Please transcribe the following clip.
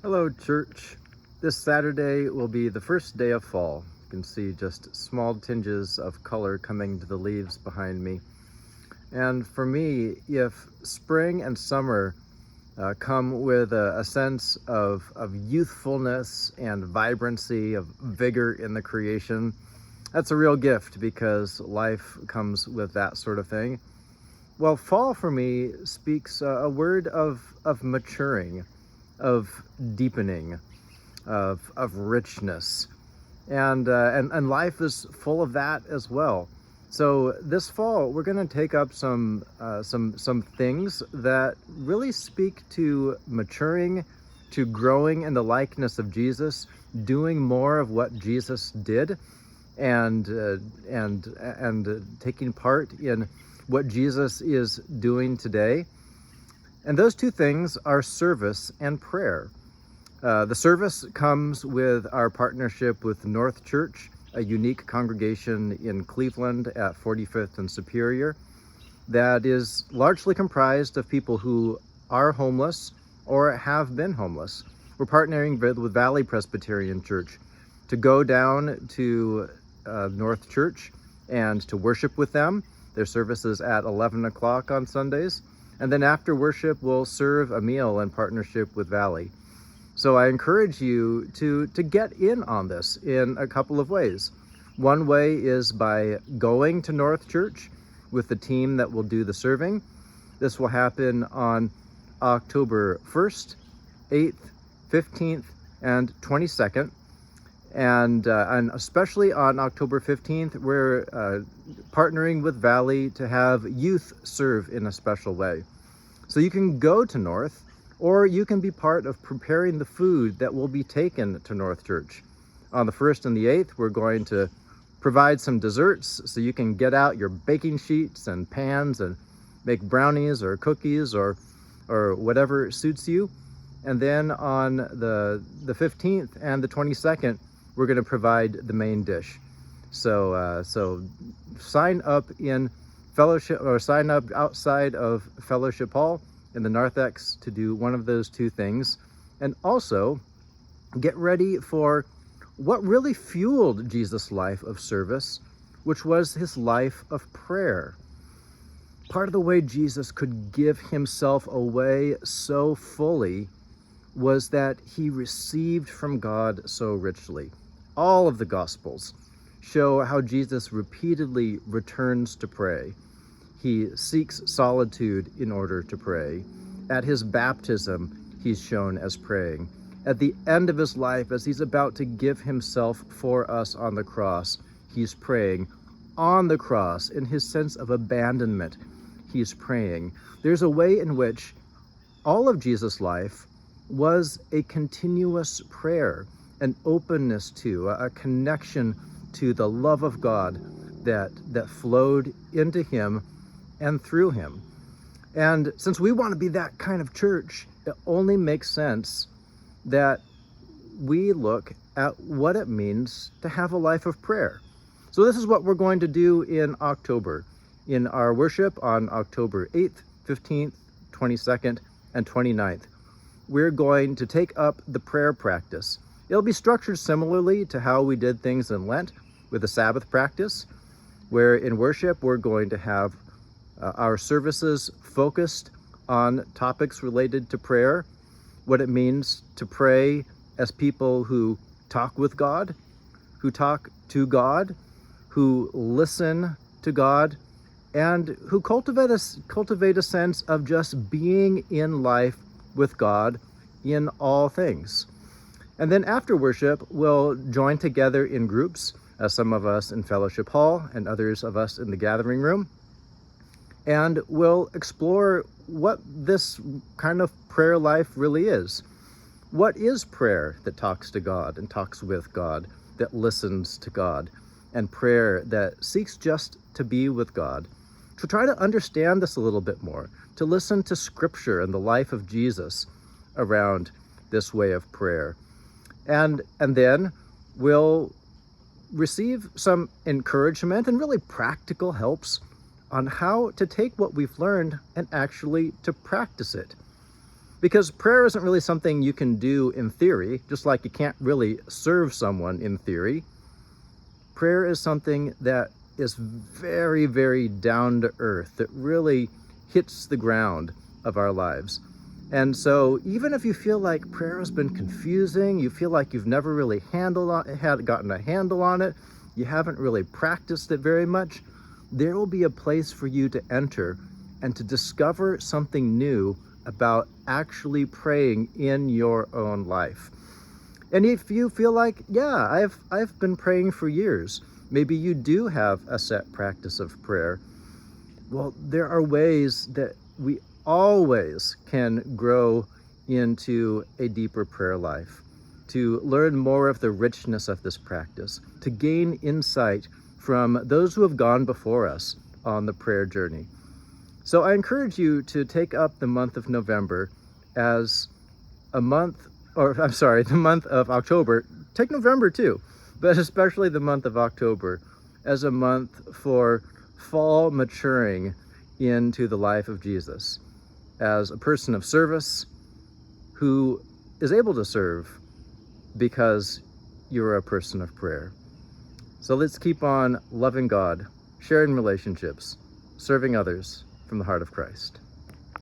Hello, church. This Saturday will be the first day of fall. You can see just small tinges of color coming to the leaves behind me. And for me, if spring and summer come with a sense of youthfulness and vibrancy, of vigor in the creation, that's a real gift because life comes with that sort of thing. Well, fall for me speaks a word of maturing, of deepening, of richness, and life is full of that as well. So this fall, we're going to take up some things that really speak to maturing, to growing in the likeness of Jesus, doing more of what Jesus did, and taking part in what Jesus is doing today. And those two things are service and prayer. The service comes with our partnership with North Church, a unique congregation in Cleveland at 45th and Superior that is largely comprised of people who are homeless or have been homeless. We're partnering with Valley Presbyterian Church to go down to North Church and to worship with them. Their service is at 11 o'clock on Sundays. And then after worship, we'll serve a meal in partnership with Valley. So I encourage you to get in on this in a couple of ways. One way is by going to North Church with the team that will do the serving. This will happen on October 1st, 8th, 15th, and 22nd. And especially on October 15th, we're partnering with Valley to have youth serve in a special way. So you can go to North, or you can be part of preparing the food that will be taken to North Church. On the 1st and the 8th, we're going to provide some desserts, so you can get out your baking sheets and pans and make brownies or cookies or whatever suits you. And then on the 15th and the 22nd, we're going to provide the main dish. So sign up in fellowship, or sign up outside of Fellowship Hall in the narthex to do one of those two things. And also get ready for what really fueled Jesus' life of service, which was his life of prayer. Part of the way Jesus could give himself away so fully was that he received from God so richly. All of the Gospels show how Jesus repeatedly returns to pray. He seeks solitude in order to pray. At his baptism, he's shown as praying. At the end of his life, as he's about to give himself for us on the cross, he's praying. On the cross, in his sense of abandonment, he's praying. There's a way in which all of Jesus' life was a continuous prayer, an openness to, a connection to the love of God that flowed into him and through him. And since we want to be that kind of church, it only makes sense that we look at what it means to have a life of prayer. So this is what we're going to do in October, in our worship on October 8th, 15th, 22nd, and 29th. We're going to take up the prayer practice. It'll be structured similarly to how we did things in Lent with the Sabbath practice, where in worship we're going to have our services focused on topics related to prayer, what it means to pray as people who talk with God, who talk to God, who listen to God, and who cultivate a sense of just being in life with God in all things. And then after worship, we'll join together in groups, some of us in Fellowship Hall and others of us in the gathering room, and we'll explore what this kind of prayer life really is. What is prayer that talks to God and talks with God, that listens to God, and prayer that seeks just to be with God? To try to understand this a little bit more, to listen to Scripture and the life of Jesus around this way of prayer. And then we'll receive some encouragement and really practical helps on how to take what we've learned and actually to practice it. Because prayer isn't really something you can do in theory, just like you can't really serve someone in theory. Prayer is something that is very, very down to earth, that really hits the ground of our lives. And so even if you feel like prayer has been confusing, you feel like you've never really gotten a handle on it, you haven't really practiced it very much, there will be a place for you to enter and to discover something new about actually praying in your own life. And if you feel like, yeah, I've been praying for years, maybe you do have a set practice of prayer, well, there are ways that we always can grow into a deeper prayer life, to learn more of the richness of this practice, to gain insight from those who have gone before us on the prayer journey. So I encourage you to take up the month of November as the month of October. Take November too, but especially the month of October as a month for fall maturing into the life of Jesus as a person of service who is able to serve because you're a person of prayer. So let's keep on loving God, sharing relationships, serving others from the heart of Christ.